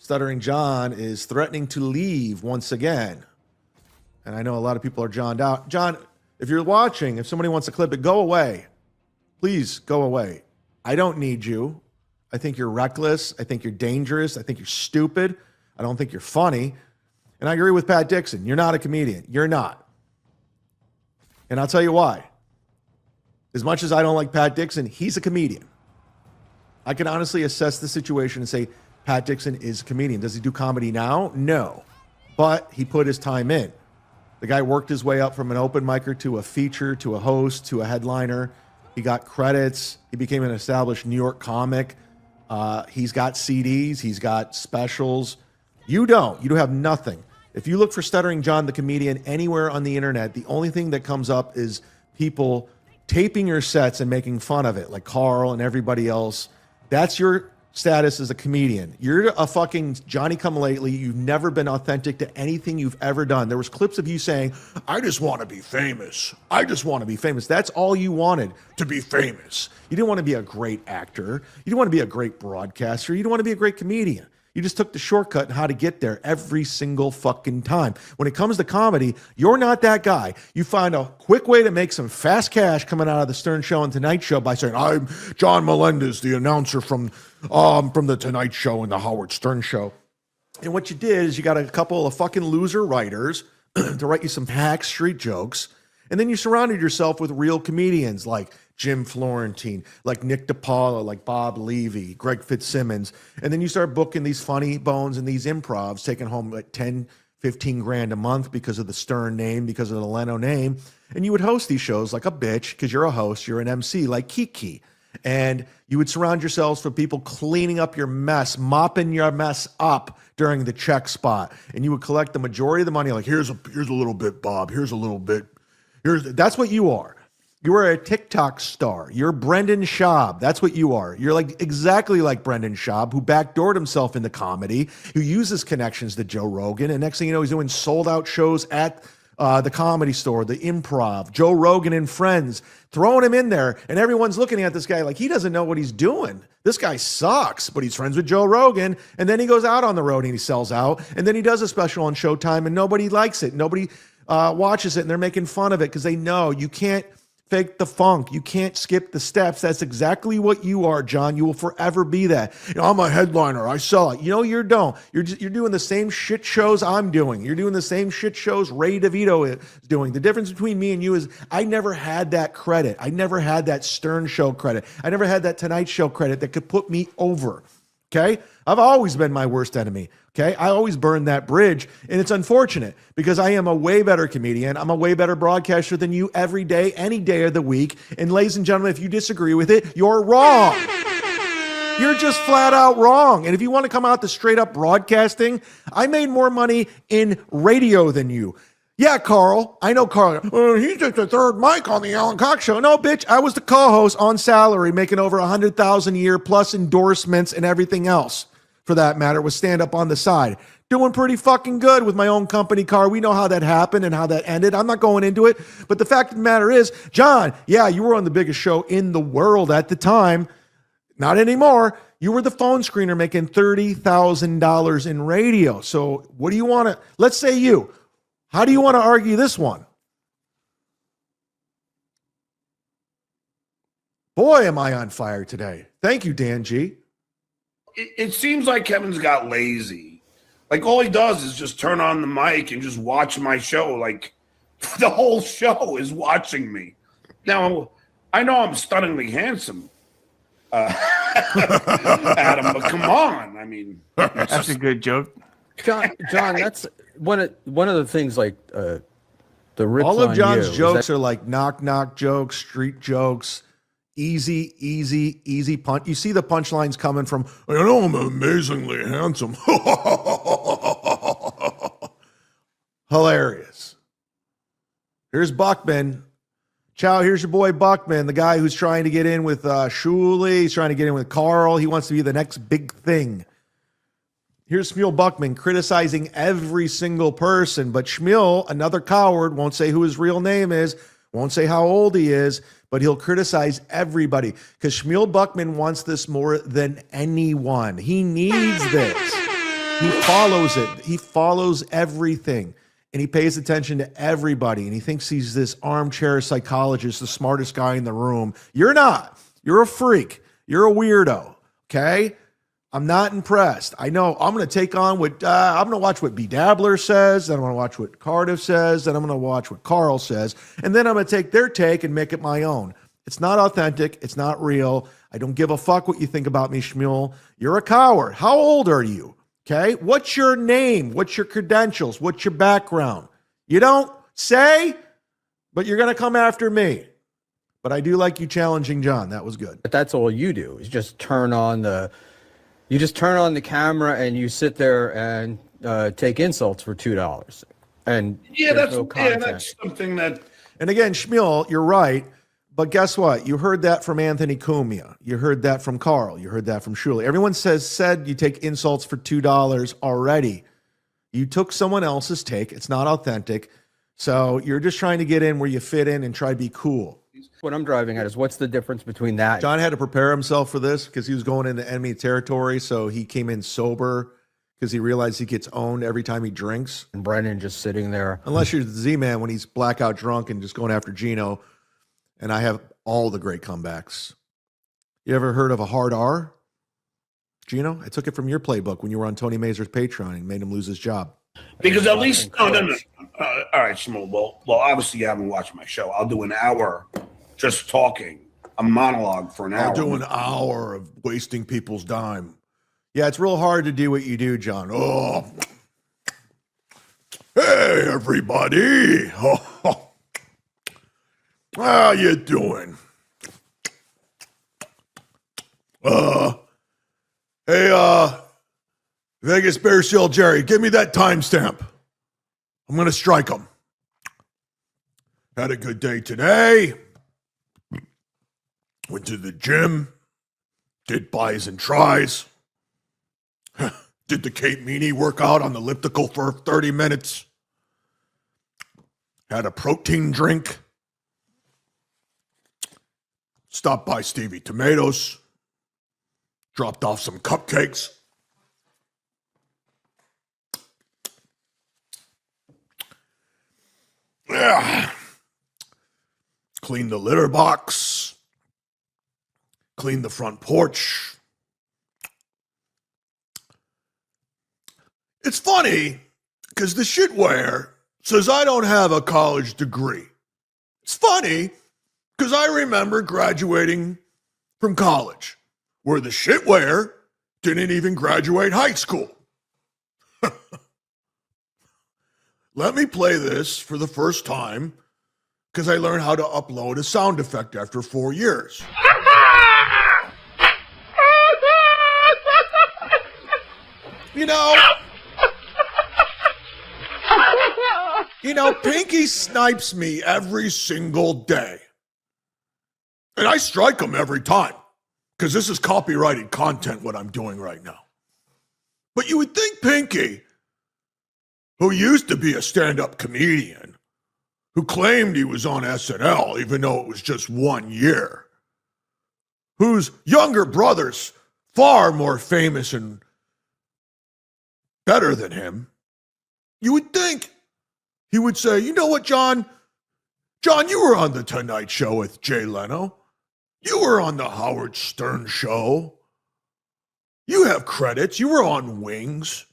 Stuttering John is threatening to leave once again. And I know a lot of people are Johned out. John, if you're watching, if somebody wants to clip it, go away. Please go away. I don't need you. I think you're reckless. I think you're dangerous. I think you're stupid. I don't think you're funny. And I agree with Pat Dixon. You're not a comedian. You're not. And I'll tell you why. As much as I don't like Pat Dixon, he's a comedian. I can honestly assess the situation and say, Pat Dixon is a comedian. Does he do comedy now? No. But he put his time in. The guy worked his way up from an open micer to a feature, to a host, to a headliner. He got credits. He became an established New York comic. He's got CDs. He's got specials. You don't. You have nothing. If you look for Stuttering John, the comedian, anywhere on the internet, the only thing that comes up is people taping your sets and making fun of it, like Carl and everybody else. That's your status as a comedian. You're a fucking Johnny-come-lately. You've never been authentic to anything you've ever done. There was clips of you saying, I just want to be famous. I just want to be famous. That's all you wanted, to be famous. You didn't want to be a great actor. You didn't want to be a great broadcaster. You didn't want to be a great comedian. You just took the shortcut and how to get there every single fucking time. When it comes to comedy, you're not that guy. You find a quick way to make some fast cash coming out of the Stern Show and Tonight Show by saying, I'm John Melendez, the announcer from the Tonight Show and the Howard Stern Show. And what you did is you got a couple of fucking loser writers to write you some hack street jokes. And then you surrounded yourself with real comedians like Jim Florentine, like Nick DiPaolo, like Bob Levy, Greg Fitzsimmons. And then you start booking these funny bones and these improvs, taking home like 10, 15 grand a month because of the Stern name, because of the Leno name. And you would host these shows like a bitch, because you're a host, you're an MC, like Kiki. And you would surround yourselves with people cleaning up your mess, mopping your mess up during the check spot. And you would collect the majority of the money, like, here's a little bit, Bob, here's a little bit. That's what you are. You are a TikTok star. You're Brendan Schaub. That's what you are. You're like exactly like Brendan Schaub, who backdoored himself into comedy, who uses connections to Joe Rogan. And next thing you know, he's doing sold out shows at the Comedy Store, the Improv, Joe Rogan and Friends, throwing him in there. And everyone's looking at this guy like he doesn't know what he's doing. This guy sucks, but he's friends with Joe Rogan. And then he goes out on the road and he sells out. And then he does a special on Showtime and nobody likes it. Nobody watches it and they're making fun of it because they know you can't fake the funk. You can't skip the steps. That's exactly what you are, John. You will forever be that. I'm a headliner. I sell it. You don't. You're doing the same shit shows I'm doing. You're doing the same shit shows Ray DeVito is doing. The difference between me and you is I never had that credit. I never had that Stern Show credit. I never had that Tonight Show credit that could put me over. Okay? I've always been my worst enemy. Okay? I always burn that bridge. And it's unfortunate because I am a way better comedian. I'm a way better broadcaster than you every day, any day of the week. And ladies and gentlemen, if you disagree with it, you're wrong. You're just flat out wrong. And if you want to come out to straight up broadcasting, I made more money in radio than you. Yeah, Carl. I know Carl. He's just the third mic on the Alan Cox Show. No, bitch. I was the co-host on salary, making over $100,000 a year, plus endorsements and everything else, for that matter, with stand up on the side. Doing pretty fucking good with my own company car. We know how that happened and how that ended. I'm not going into it. But the fact of the matter is, John, yeah, you were on the biggest show in the world at the time. Not anymore. You were the phone screener making $30,000 in radio. So what do you want to, let's say you. How do you want to argue this one? Boy, am I on fire today. Thank you, Dan G. It seems like Kevin's got lazy. Like all he does is just turn on the mic and just watch my show. Like the whole show is watching me. Now, I know I'm stunningly handsome, Adam, but come on. I mean, that's a good joke. John, that's one of the things like the rips all of on John's you, jokes are like knock jokes, street jokes, easy punch. You see the punchlines coming from, I know I'm amazingly handsome. Hilarious. Here's Buckman. Ciao, here's your boy Buckman, the guy who's trying to get in with Schmuel. He's trying to get in with Carl. He wants to be the next big thing. Here's Schmuel Buckman criticizing every single person, but Schmuel, another coward, won't say who his real name is, won't say how old he is, but he'll criticize everybody because Schmuel Buckman wants this more than anyone. He needs this. He follows it. He follows everything. And he pays attention to everybody. And he thinks he's this armchair psychologist, the smartest guy in the room. You're not. You're a freak. You're a weirdo. Okay? I'm not impressed. I know I'm going to take on what, I'm going to watch what B. Dabbler says. Then I'm going to watch what Cardiff says. Then I'm going to watch what Carl says. And then I'm going to take their take and make it my own. It's not authentic. It's not real. I don't give a fuck what you think about me, Schmuel. You're a coward. How old are you? Okay. What's your name? What's your credentials? What's your background? You don't say, but you're going to come after me. But I do like you challenging John. That was good. But that's all you do is just turn on the camera and you sit there and take insults for $2. And that's something that. And again, Schmuel, you're right. But guess what? You heard that from Anthony Cumia. You heard that from Carl. You heard that from Schmuel. Everyone said you take insults for $2 already. You took someone else's take. It's not authentic. So you're just trying to get in where you fit in and try to be cool. What I'm driving at is what's the difference between that? John had to prepare himself for this because he was going into enemy territory. So he came in sober because he realized he gets owned every time he drinks. And Brennan just sitting there. Unless you're the Z-Man when he's blackout drunk and just going after Gino. And I have all the great comebacks. You ever heard of a hard R? Gino, I took it from your playbook when you were on Tony Mazur's Patreon and made him lose his job. Because at least, no. All right, Schmuel. Well, obviously you haven't watched my show. I'll do an hour just talking, a monologue for an hour. I'll do an hour of wasting people's dime. Yeah, it's real hard to do what you do, John. Oh, hey, everybody. How you doing? Hey, Vegas Bear Seal Jerry, give me that timestamp. I'm going to strike him. Had a good day today. Went to the gym. Did buys and tries. Did the Kate Meany workout on the elliptical for 30 minutes. Had a protein drink. Stopped by Stevie Tomatoes. Dropped off some cupcakes. Yeah. Cleaned the litter box. Cleaned the front porch. It's funny because the shitware says I don't have a college degree. It's funny because I remember graduating from college where the shitware didn't even graduate high school. Let me play this for the first time because I learned how to upload a sound effect after 4 years. You know, Pinky snipes me every single day. And I strike him every time because this is copyrighted content, what I'm doing right now. But you would think Pinky, who used to be a stand-up comedian, who claimed he was on SNL, even though it was just 1 year, whose younger brother's far more famous and better than him, you would think he would say, you know what, John? John, you were on The Tonight Show with Jay Leno. You were on The Howard Stern Show. You have credits. You were on Wings.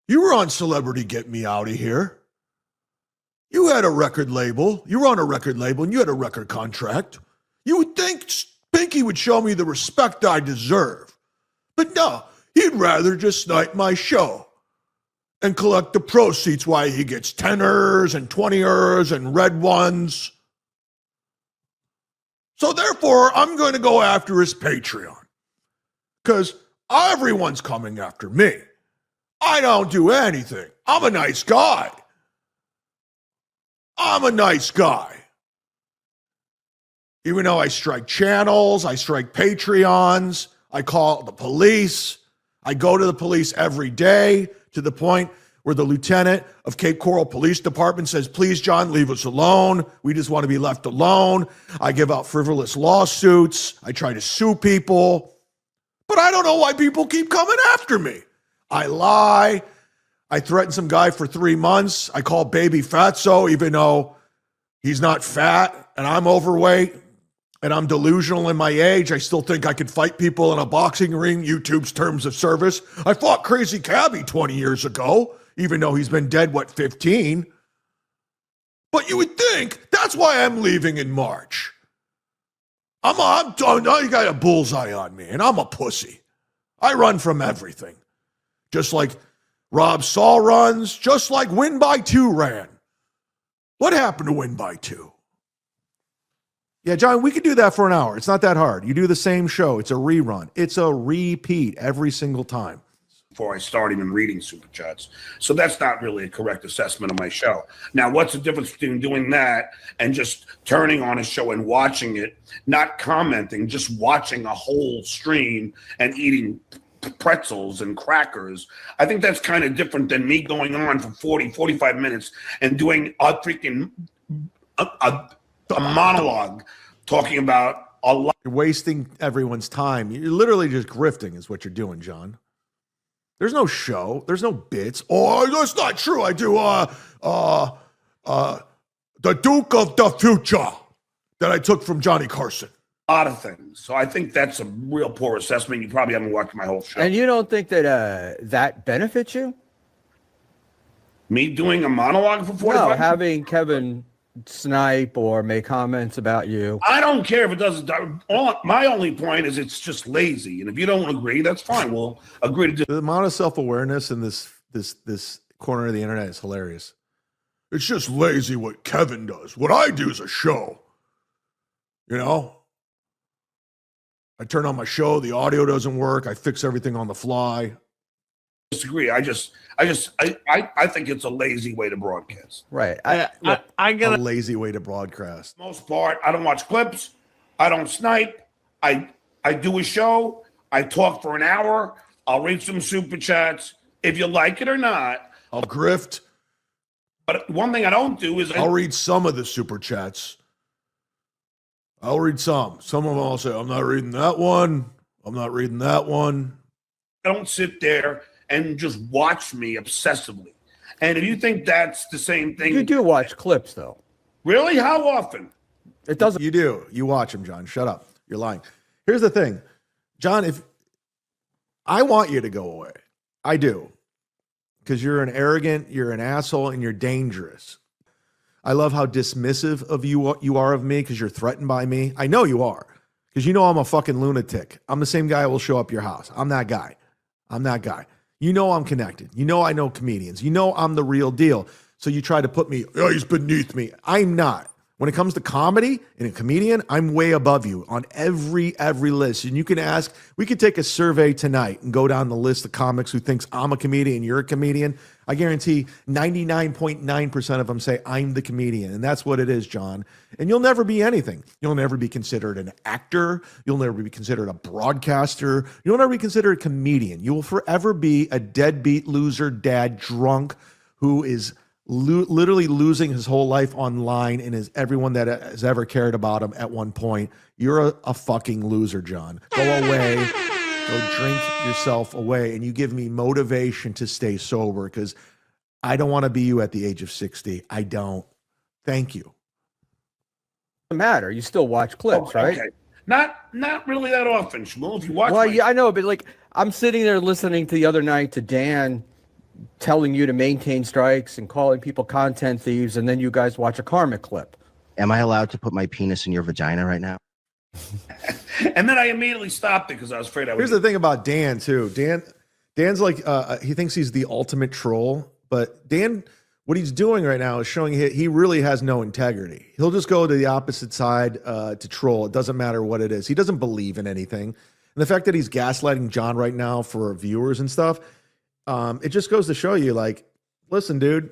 You were on Celebrity Get Me Out of Here. You had a record label. You were on a record label and you had a record contract. You would think Pinky would show me the respect I deserve. But no, he'd rather just snipe my show and collect the proceeds while he gets 10ers and 20ers and red ones. So therefore, I'm going to go after his Patreon because everyone's coming after me. I don't do anything. I'm a nice guy. Even though I strike channels, I strike Patreons, I call the police. I go to the police every day to the point where the lieutenant of Cape Coral Police Department says, please, John, leave us alone. We just want to be left alone. I give out frivolous lawsuits. I try to sue people. But I don't know why people keep coming after me. I lie. I threatened some guy for 3 months. I call baby fatso, even though he's not fat and I'm overweight and I'm delusional in my age. I still think I could fight people in a boxing ring, YouTube's terms of service. I fought Crazy Cabby 20 years ago, even though he's been dead, 15? But you would think that's why I'm leaving in March. I'm done. You got a bullseye on me, and I'm a pussy. I run from everything. Just like Rob Saul runs, just like Win by 2 ran. What happened to Win by 2? Yeah, John, we could do that for an hour. It's not that hard. You do the same show. It's a rerun. It's a repeat every single time. Before I start even reading super chats. So that's not really a correct assessment of my show. Now, what's the difference between doing that and just turning on a show and watching it, not commenting, just watching a whole stream and eating pretzels and crackers? I think that's kind of different than me going on for 40, 45 minutes and doing a freaking a monologue talking about a lot. You're wasting everyone's time. You're literally just grifting is what you're doing, John. There's no show. There's no bits. Oh, that's not true. I do the Duke of the Future that I took from Johnny Carson. A lot of things. So I think that's a real poor assessment. You probably haven't watched my whole show. And you don't think that that benefits you? Me doing a monologue for 45 No, minutes? having Kevin snipe or make comments about you. I don't care if it doesn't. My only point is it's just lazy. And if you don't agree, that's fine. We'll agree to The amount of self-awareness in this corner of the internet is hilarious. It's just lazy what Kevin does. What I do is a show. You know? I turn on my show, the audio doesn't work, I fix everything on the fly. disagree. I think it's a lazy way to broadcast. Right. A lazy way to broadcast. For the most part, I don't watch clips. I don't snipe. I do a show. I talk for an hour. I'll read some super chats. If you like it or not. I'll grift. But one thing I don't do is I'll read some of the super chats. I'll read some. Some of them I'll say, I'm not reading that one. I'm not reading that one. I don't sit there and just watch me obsessively. And if you think that's the same thing. You do watch clips, though. Really? How often? It doesn't. You do. You watch them, John. Shut up. You're lying. Here's the thing. John, if I want you to go away, I do. Because you're an arrogant, you're an asshole, and you're dangerous. I love how dismissive of you are of me because you're threatened by me. I know you are. Because you know I'm a fucking lunatic. I'm the same guy who will show up your house. I'm that guy. I'm that guy. You know I'm connected. You know I know comedians. You know I'm the real deal. So you try to put me, oh, he's beneath me. I'm not. When it comes to comedy and a comedian, I'm way above you on every list. And you can ask, we could take a survey tonight and go down the list of comics who thinks I'm a comedian, you're a comedian. I guarantee 99.9% of them say I'm the comedian. And that's what it is, John. And you'll never be anything. You'll never be considered an actor. You'll never be considered a broadcaster. You'll never be considered a comedian. You will forever be a deadbeat loser dad drunk who is literally losing his whole life online and is everyone that has ever cared about him at one point. You're a fucking loser, John. Go away. Go drink yourself away. And you give me motivation to stay sober because I don't want to be you at the age of 60. I don't. Thank you. Doesn't matter. You still watch clips, right? Okay. Not really that often, Schmuel. If you watch Well, yeah, I know, but like I'm sitting there listening to the other night to Dan telling you to maintain strikes and calling people content thieves, and then you guys watch a karmic clip. Am I allowed to put my penis in your vagina right now? And then I immediately stopped it because I was afraid I would. Here's the thing about Dan, too. Dan's like, he thinks he's the ultimate troll, but Dan, what he's doing right now is showing he really has no integrity. He'll just go to the opposite side to troll. It doesn't matter what it is. He doesn't believe in anything. And the fact that he's gaslighting John right now for viewers and stuff, it just goes to show you, like, listen, dude,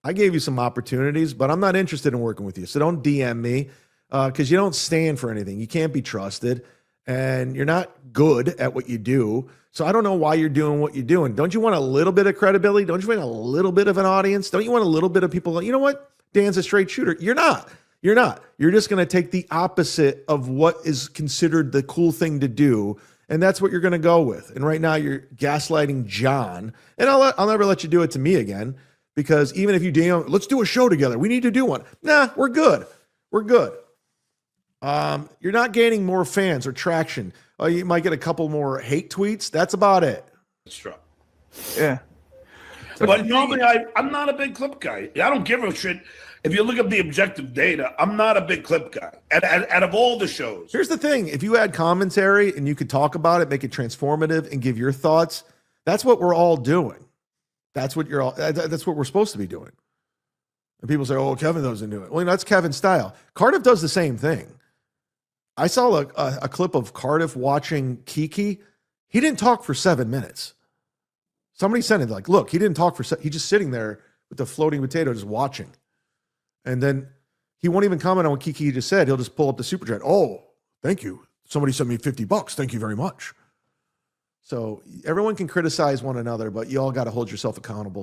I gave you some opportunities, but I'm not interested in working with you. So don't DM me because you don't stand for anything. You can't be trusted, and you're not good at what you do. So I don't know why you're doing what you're doing. Don't you want a little bit of credibility? Don't you want a little bit of an audience? Don't you want a little bit of people? You know what? Dan's a straight shooter. You're not. You're not. You're just going to take the opposite of what is considered the cool thing to do And that's what you're going to go with. And right now you're gaslighting John. And I'll never let you do it to me again, because even if you DM, let's do a show together. We need to do one. Nah, we're good. We're good. You're not gaining more fans or traction. You might get a couple more hate tweets. That's about it. That's true. Yeah. But normally, I'm not a big clip guy. I don't give a shit. If you look up the objective data, I'm not a big clip guy. Out of all the shows. Here's the thing. If you add commentary and you could talk about it, make it transformative and give your thoughts, that's what we're all doing. That's what that's what we're supposed to be doing. And people say, oh, Kevin doesn't do it. Well, that's Kevin's style. Cardiff does the same thing. I saw a clip of Cardiff watching Kiki. He didn't talk for 7 minutes. Somebody sent it like, look, he didn't talk he's just sitting there with the floating potato just watching. And then he won't even comment on what Kiki just said. He'll just pull up the super chat. Oh, thank you. Somebody sent me $50. Thank you very much. So everyone can criticize one another, but you all got to hold yourself accountable.